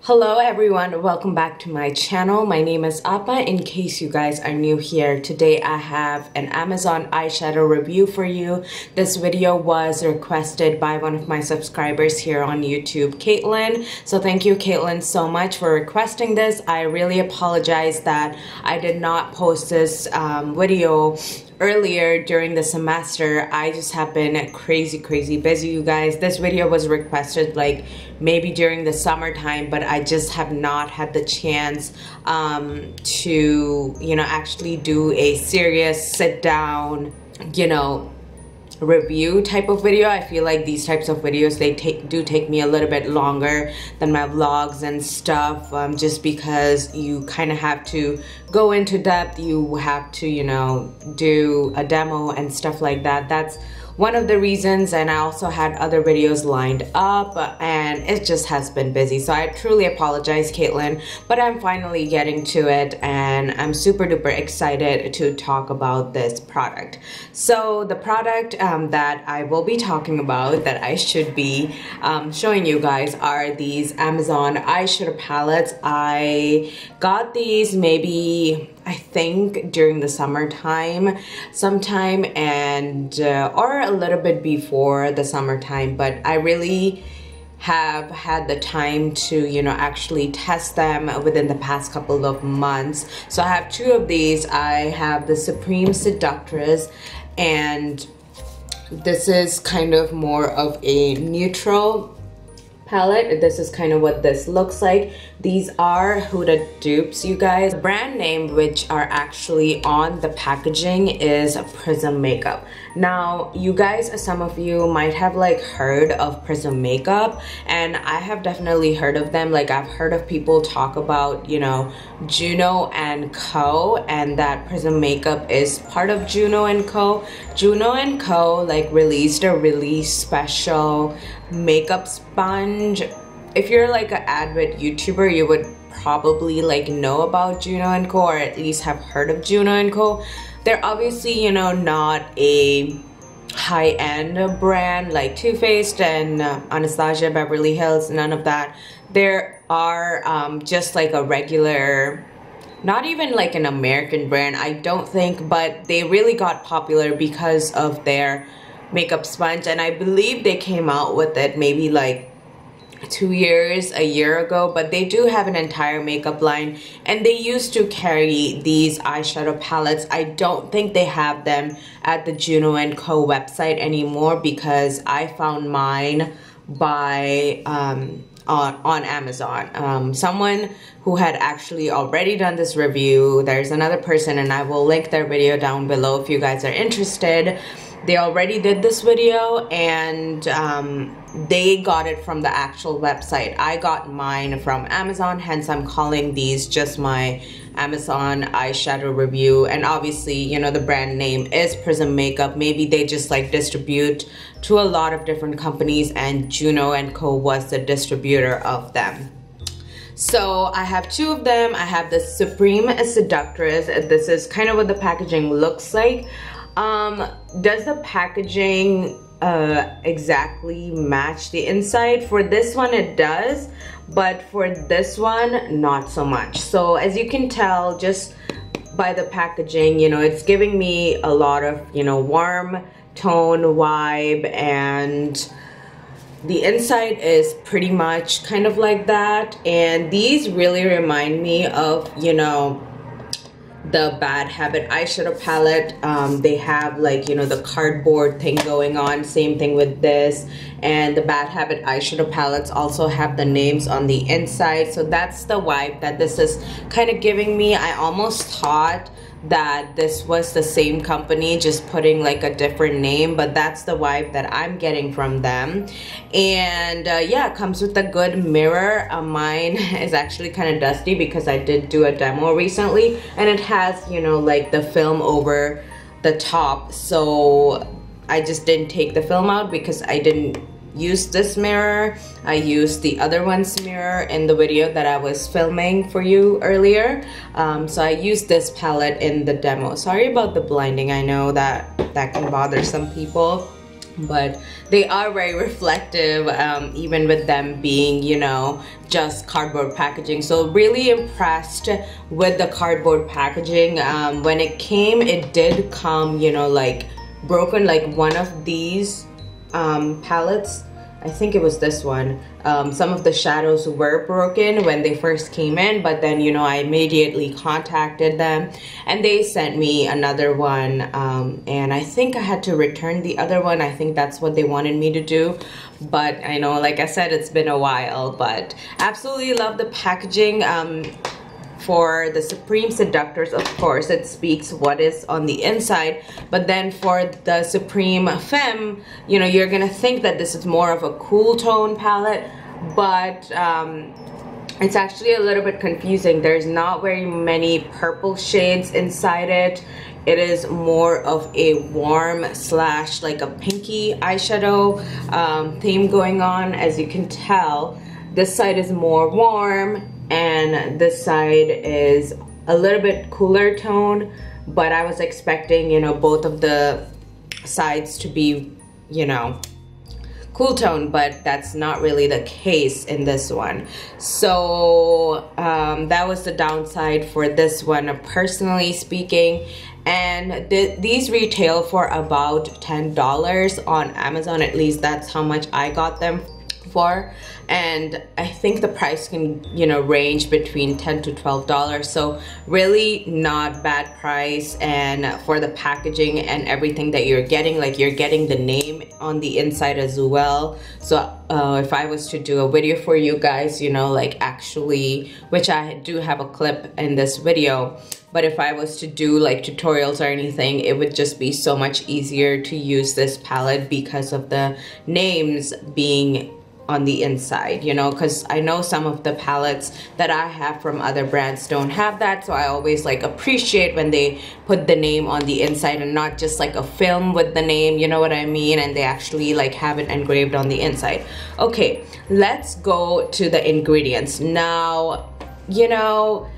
Hello everyone, welcome back to my channel. My name is Appa. In case you guys are new here, today I have an Amazon eyeshadow review for you. This video was requested by one of my subscribers here on YouTube, Caitlin. So thank you, Caitlin, so much for requesting this. I really apologize that I did not post this video earlier during the semester. I just have been crazy busy, you guys. This video was requested like maybe during the summertime, but I just have not had the chance to, you know, actually do a serious sit down, you know, review type of video. I feel like these types of videos, they do take me a little bit longer than my vlogs and stuff, just because you kind of have to go into depth. You have to, you know, do a demo and stuff like that. That's one of the reasons, and I also had other videos lined up and it just has been busy. So I truly apologize, Caitlin, but I'm finally getting to it and I'm super duper excited to talk about this product. So the product that I will be talking about, that I should be showing you guys, are these Amazon eyeshadow palettes. I got these maybe, I think, during the summertime sometime, and or a little bit before the summertime, but I really have had the time to, you know, actually test them within the past couple of months. So I have two of these. I have the Supreme Seductress, and this is kind of more of a neutral palette. This is kind of what this looks like. These are HUDA dupes, you guys. The brand name which are actually on the packaging is Prism Makeup. Now, you guys, some of you might have like heard of Prism Makeup, and I have definitely heard of them. Like, I've heard of people talk about, you know, Juno & Co, and that Prism Makeup is part of Juno & Co. Juno & Co like released a really special makeup sponge. If you're like an avid YouTuber, you would probably like know about Juno & Co, or at least have heard of Juno & Co. They're obviously, you know, not a high-end brand like Too Faced and Anastasia, Beverly Hills, none of that. There are just like a regular, not even like an American brand, I don't think, but they really got popular because of their makeup sponge, and I believe they came out with it maybe like 2 years, a year ago. But they do have an entire makeup line, and they used to carry these eyeshadow palettes. I don't think they have them at the Juno & Co website anymore, because I found mine by on Amazon. Someone who had actually already done this review, there's another person, and I will link their video down below if you guys are interested. They already did this video, and they got it from the actual website. I got mine from Amazon, hence I'm calling these just my Amazon eyeshadow review. And obviously, you know, the brand name is Prism Makeup. Maybe they just like distribute to a lot of different companies, and Juno & Co was the distributor of them. So I have two of them. I have the Supreme Seductress. This is kind of what the packaging looks like. Does the packaging exactly match the inside? For this one it does, but for this one not so much. So as you can tell just by the packaging, you know, it's giving me a lot of, you know, warm tone vibe, and the inside is pretty much kind of like that. And these really remind me of, you know, the Bad Habit eyeshadow palette. They have like, you know, the cardboard thing going on. Same thing with this. And the Bad Habit eyeshadow palettes also have the names on the inside. So that's the vibe that this is kind of giving me. I almost thought that this was the same company just putting like a different name, but that's the vibe that I'm getting from them. And yeah, it comes with a good mirror. Mine is actually kind of dusty because I did do a demo recently, and it has, you know, like the film over the top, so I just didn't take the film out because I didn't used this mirror. I used the other one's mirror in the video that I was filming for you earlier. So I used this palette in the demo. Sorry about the blinding. I know that can bother some people, but they are very reflective, even with them being, you know, just cardboard packaging. So really impressed with the cardboard packaging. When it came, it did come, you know, like broken. Like one of these palettes, I think it was this one, some of the shadows were broken when they first came in, but then, you know, I immediately contacted them and they sent me another one, and I think I had to return the other one. I think that's what they wanted me to do, but I know, like I said, it's been a while. But absolutely love the packaging. For the Supreme Seductors, of course, it speaks what is on the inside, but then for the Supreme Femme, you know, you're gonna think that this is more of a cool tone palette, but it's actually a little bit confusing. There's not very many purple shades inside it. It is more of a warm slash like a pinky eyeshadow theme going on. As you can tell, this side is more warm and this side is a little bit cooler tone, but I was expecting, you know, both of the sides to be, you know, cool tone, but that's not really the case in this one. So that was the downside for this one, personally speaking. And these retail for about $10 on Amazon. At least that's how much I got them for, and I think the price can, you know, range between $10 to $12. So really not bad price. And for the packaging and everything that you're getting, like you're getting the name on the inside as well. So if I was to do a video for you guys, you know, like actually, which I do have a clip in this video, but if I was to do like tutorials or anything, it would just be so much easier to use this palette because of the names being on the inside, you know, because I know some of the palettes that I have from other brands don't have that. So I always like appreciate when they put the name on the inside and not just like a film with the name, you know what I mean, and they actually like have it engraved on the inside. Okay, let's go to the ingredients now. You know,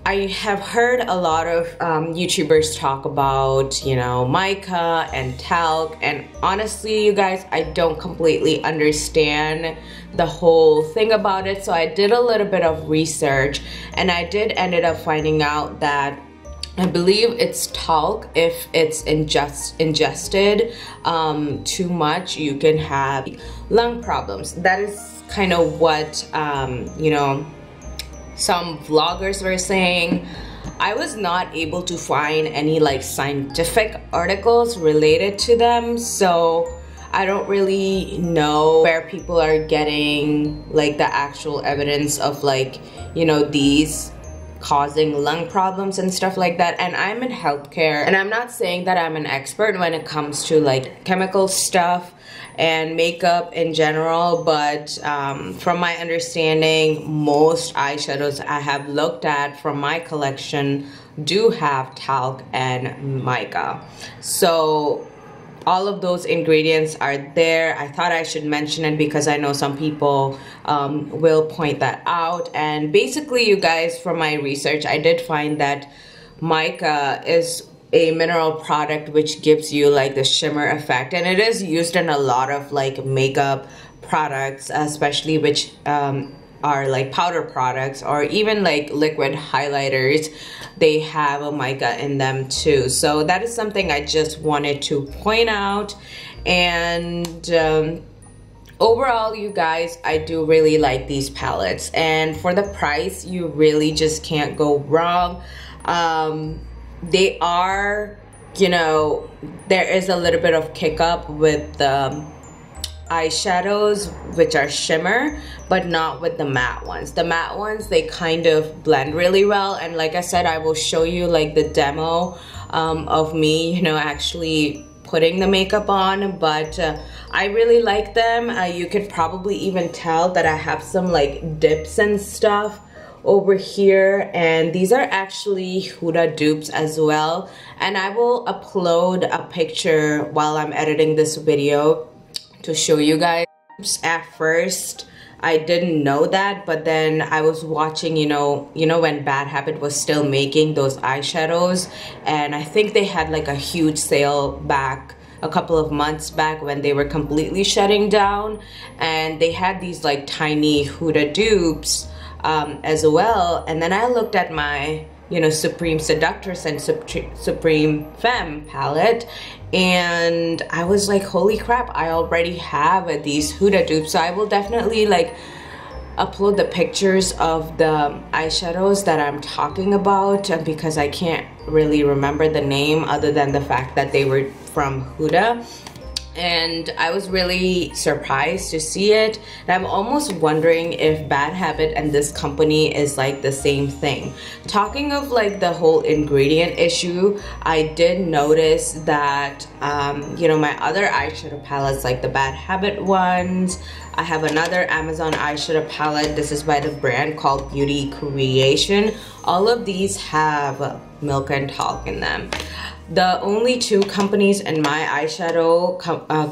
I have heard a lot of YouTubers talk about, you know, mica and talc, and honestly, you guys, I don't completely understand the whole thing about it. So I did a little bit of research, and I did ended up finding out that I believe it's talc. If it's ingested too much, you can have lung problems. That is kind of what, you know, some vloggers were saying. I was not able to find any like scientific articles related to them, so I don't really know where people are getting like the actual evidence of like, you know, these causing lung problems and stuff like that. And I'm in healthcare, and I'm not saying that I'm an expert when it comes to like chemical stuff and makeup in general, but from my understanding, most eyeshadows I have looked at from my collection do have talc and mica. So all of those ingredients are there. I thought I should mention it because I know some people will point that out. And basically, you guys, from my research, I did find that mica is a mineral product which gives you like the shimmer effect, and it is used in a lot of like makeup products, especially which are like powder products or even like liquid highlighters. They have a mica in them too. So that is something I just wanted to point out. And overall, you guys, I do really like these palettes, and for the price, you really just can't go wrong. They are, you know, there is a little bit of kick up with the eyeshadows, which are shimmer, but not with the matte ones. The matte ones, they kind of blend really well, and like I said, I will show you like the demo of me, you know, actually putting the makeup on. But I really like them. You could probably even tell that I have some like dips and stuff over here, and these are actually HUDA dupes as well, and I will upload a picture while I'm editing this video to show you guys. At first I didn't know that, but then I was watching, you know when Bad Habit was still making those eyeshadows, and I think they had like a huge sale back a couple of months back when they were completely shutting down, and they had these like tiny Huda dupes as well. And then I looked at my Supreme Seductress and Supreme Femme palette, and I was like, holy crap, I already have these Huda dupes. So I will definitely like upload the pictures of the eyeshadows that I'm talking about, because I can't really remember the name other than the fact that they were from Huda. And I was really surprised to see it, and I'm almost wondering if Bad Habit and this company is like the same thing. Talking of like the whole ingredient issue, I did notice that my other eyeshadow palettes, like the Bad Habit ones, I have another Amazon eyeshadow palette. This is by the brand called Beauty Creation. All of these have milk and talc in them. The only two companies in my eyeshadow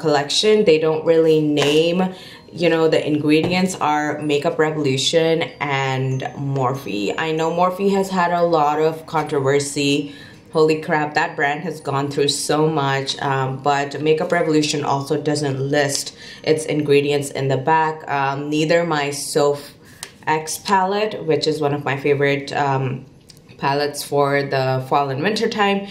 collection, they don't really name, the ingredients, are Makeup Revolution and Morphe. I know Morphe has had a lot of controversy. Holy crap, that brand has gone through so much, but Makeup Revolution also doesn't list its ingredients in the back. Neither my Soph X palette, which is one of my favorite palettes for the fall and winter time,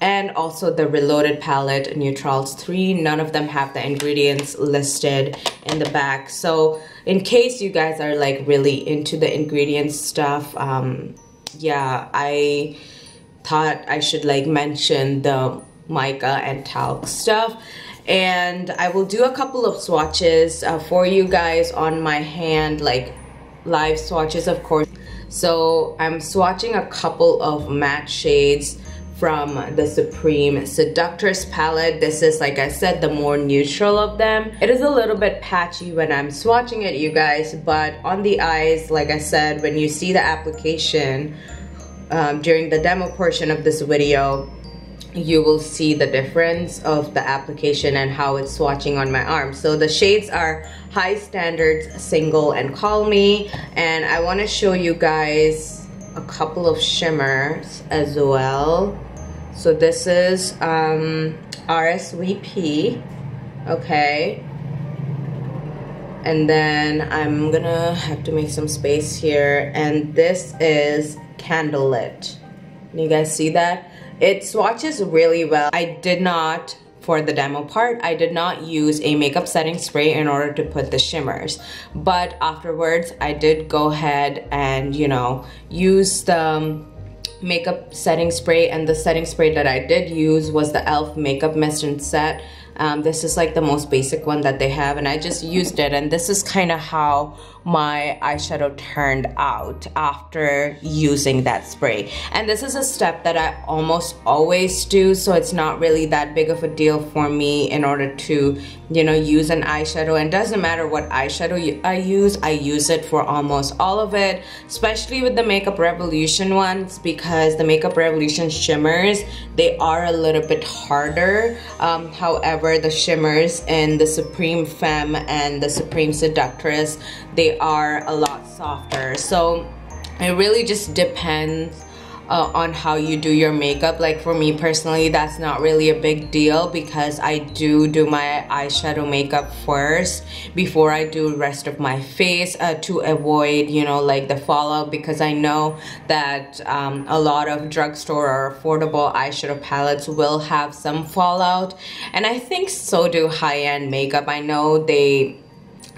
and also the Reloaded palette, Neutrals 3, none of them have the ingredients listed in the back. So in case you guys are like really into the ingredients stuff, yeah, I thought I should like mention the mica and talc stuff. And I will do a couple of swatches for you guys on my hand, like live swatches, of course. So I'm swatching a couple of matte shades from the Supreme Seductress palette. This is, like I said, the more neutral of them. It is a little bit patchy when I'm swatching it, you guys, but on the eyes, like I said, when you see the application during the demo portion of this video, you will see the difference of the application and how it's swatching on my arm. So the shades are High Standards, Single, and Call Me. And I want to show you guys a couple of shimmers as well. So this is RSVP, okay. And then I'm gonna have to make some space here. And this is Candlelit. Can you guys see that? It swatches really well. I did not, for the demo part, I did not use a makeup setting spray in order to put the shimmers. But afterwards, I did go ahead and, use the makeup setting spray. And the setting spray that I did use was the e.l.f. Makeup Mist and Set. This is like the most basic one that they have, and I just used it, and this is kind of how my eyeshadow turned out after using that spray. And this is a step that I almost always do, so it's not really that big of a deal for me in order to use an eyeshadow. And doesn't matter what eyeshadow I use it for almost all of it, especially with the Makeup Revolution ones, because the Makeup Revolution shimmers, they are a little bit harder. However, the shimmers in the Supreme Femme and the Supreme Seductress, they are a lot softer. So it really just depends on how you do your makeup. Like for me personally, that's not really a big deal, because I do my eyeshadow makeup first before I do the rest of my face to avoid like the fallout, because I know that a lot of drugstore or affordable eyeshadow palettes will have some fallout, and I think so do high-end makeup. I know they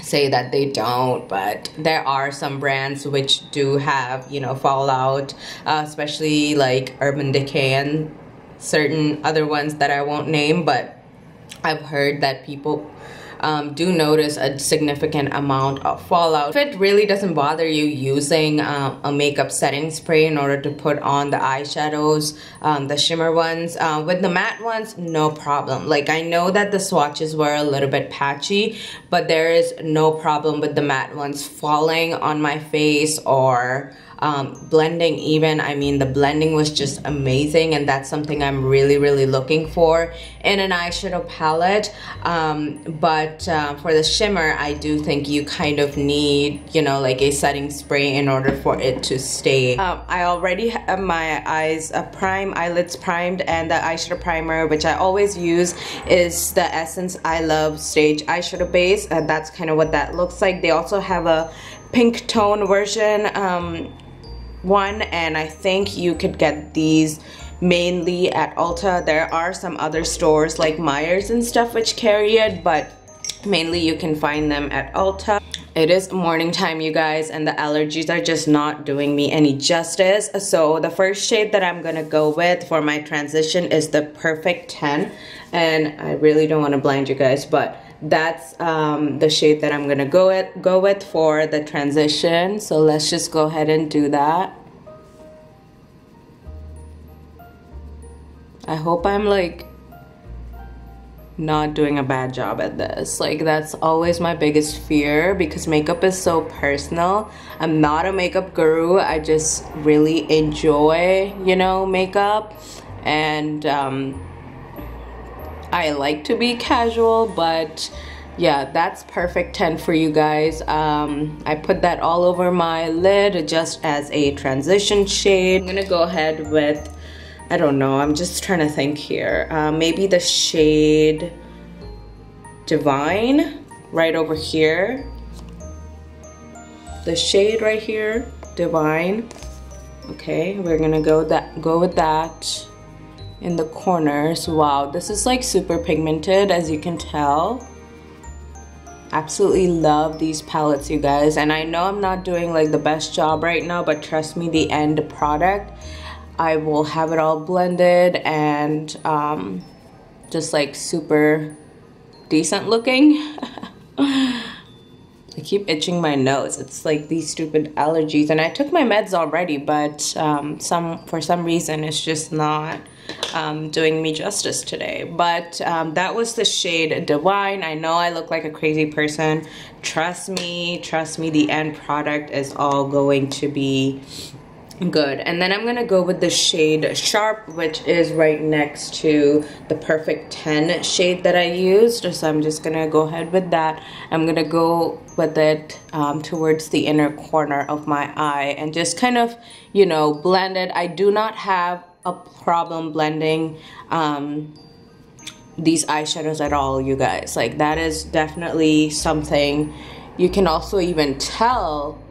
say that they don't, but there are some brands which do have fallout, especially like Urban Decay and certain other ones that I won't name, but I've heard that people do notice a significant amount of fallout. If it really doesn't bother you using a makeup setting spray in order to put on the eyeshadows, the shimmer ones, with the matte ones, no problem. Like I know that the swatches were a little bit patchy, but there is no problem with the matte ones falling on my face or blending even, I mean, the blending was just amazing, and that's something I'm really looking for in an eyeshadow palette. But for the shimmer, I do think you kind of need, you know, like a setting spray in order for it to stay. I already have my eyelids primed, and the eyeshadow primer, which I always use, is the Essence I Love Stage eyeshadow base. That's kind of what that looks like. They also have a pink tone version one, and I think you could get these mainly at Ulta. There are some other stores like Myers and stuff which carry it, but mainly you can find them at Ulta. It is morning time, you guys, and the allergies are just not doing me any justice. So the first shade that I'm gonna go with for my transition is the Perfect 10, and I really don't want to blind you guys, but that's the shade that I'm gonna go with for the transition. So let's just go ahead and do that. I hope I'm like not doing a bad job at this. Like, that's always my biggest fear because makeup is so personal. I'm not a makeup guru. I just really enjoy, you know, makeup, and I like to be casual, but yeah, that's Perfect 10 for you guys. I put that all over my lid just as a transition shade. I'm gonna go ahead with, I don't know, I'm just trying to think here. Maybe the shade Divine right over here. The shade right here, Divine. Okay, we're gonna go with that in the corners. Wow, this is like super pigmented, as you can tell. Absolutely love these palettes, you guys, and I know I'm not doing like the best job right now, but trust me, the end product, I will have it all blended and just like super decent looking. I keep itching my nose. It's like these stupid allergies, and I took my meds already, but for some reason it's just not doing me justice today. But that was the shade Divine. I know I look like a crazy person. Trust me, the end product is all going to be good. And then I'm gonna go with the shade Sharp, which is right next to the Perfect 10 shade that I used. So I'm just gonna go ahead with that. I'm gonna go with it towards the inner corner of my eye and just kind of, you know, blend it. I do not have a problem blending these eyeshadows at all, you guys. Like, that is definitely something you can also even tell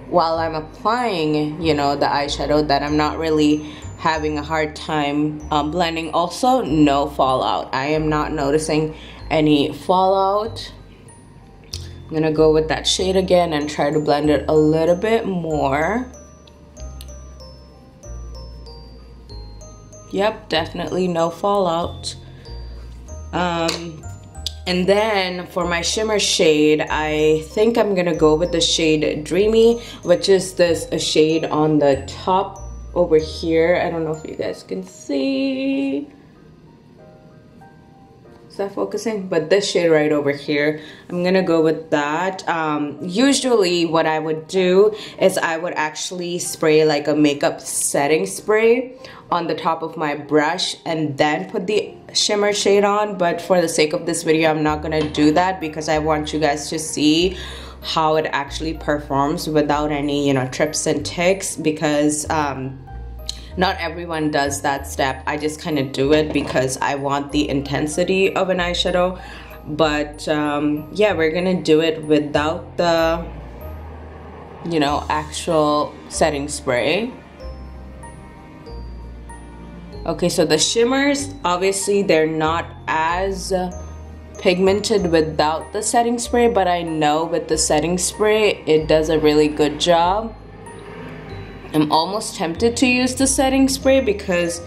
while I'm applying, you know, the eyeshadow, that I'm not really having a hard time blending. Also, no fallout. I am not noticing any fallout. I'm gonna go with that shade again and try to blend it a little bit more. Yep, definitely no fallout. And then for my shimmer shade, I think I'm gonna go with the shade Dreamy, which is this a shade on the top over here. I don't know if you guys can see. Is that focusing? But this shade right over here, I'm gonna go with that. Usually what I would do is I would actually spray like a makeup setting spray on the top of my brush and then put the shimmer shade on, but for the sake of this video, I'm not gonna do that because I want you guys to see how it actually performs without any, you know, trips and ticks, because not everyone does that step. I just kind of do it because I want the intensity of an eyeshadow. But yeah, we're gonna do it without the, you know, actual setting spray. Okay, so the shimmers, obviously they're not as pigmented without the setting spray, but I know with the setting spray it does a really good job. I'm almost tempted to use the setting spray because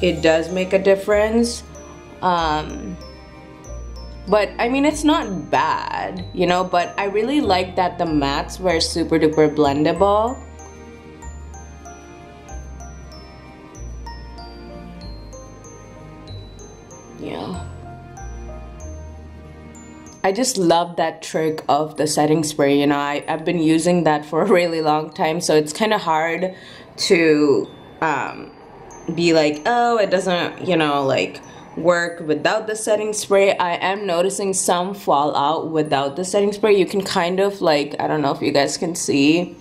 it does make a difference. But I mean, it's not bad, you know, but I really like that the mattes were super duper blendable. Yeah. I just love that trick of the setting spray. You know, I've been using that for a really long time, so it's kind of hard to be like, oh, it doesn't, you know, like work without the setting spray. I am noticing some fallout without the setting spray. You can kind of like, I don't know if you guys can see,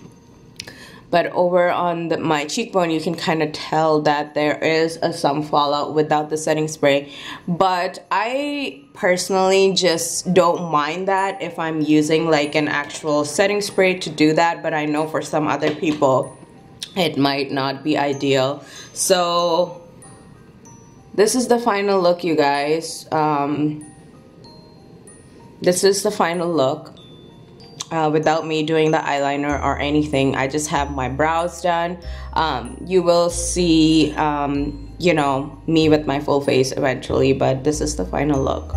but over on my cheekbone, you can kind of tell that there is some fallout without the setting spray. But I personally just don't mind that if I'm using like an actual setting spray to do that. But I know for some other people, it might not be ideal. So this is the final look, you guys. This is the final look. Without me doing the eyeliner or anything. I just have my brows done. You will see, you know, me with my full face eventually, but this is the final look.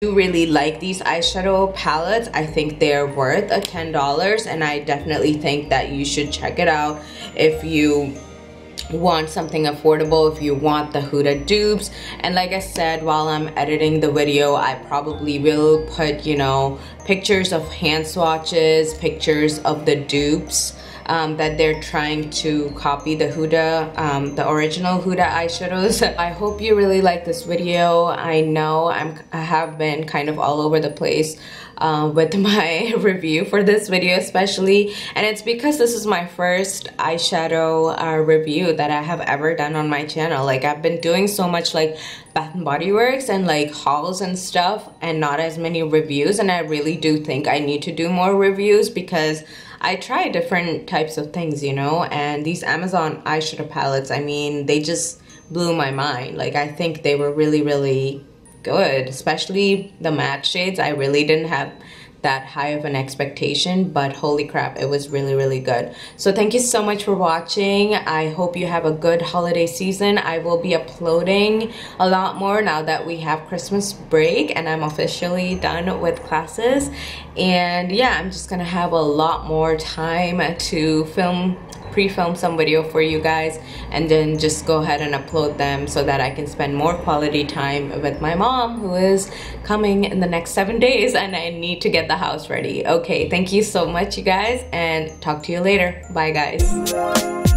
Really like these eyeshadow palettes. I think they're worth a $10, and I definitely think that you should check it out if you want something affordable, if you want the Huda dupes. And like I said, while I'm editing the video, I probably will put, you know, pictures of hand swatches, pictures of the dupes that they're trying to copy the Huda, the original Huda eyeshadows. I hope you really like this video. I know I have been kind of all over the place with my review for this video especially, and it's because this is my first eyeshadow review that I have ever done on my channel. Like, I've been doing so much like Bath and Body Works and like hauls and stuff, and not as many reviews, and I really do think I need to do more reviews because I try different types of things, you know. And these Amazon eyeshadow palettes, I mean, they just blew my mind. Like, I think they were really, really good, especially the matte shades. I really didn't have that high of an expectation, but holy crap, it was really, really good. So thank you so much for watching. I hope you have a good holiday season. I will be uploading a lot more now that we have Christmas break and I'm officially done with classes. And yeah, I'm just gonna have a lot more time to pre-film some video for you guys, and then just go ahead and upload them so that I can spend more quality time with my mom, who is coming in the next 7 days, and I need to get the house ready. Okay, thank you so much, you guys, and talk to you later. Bye, guys.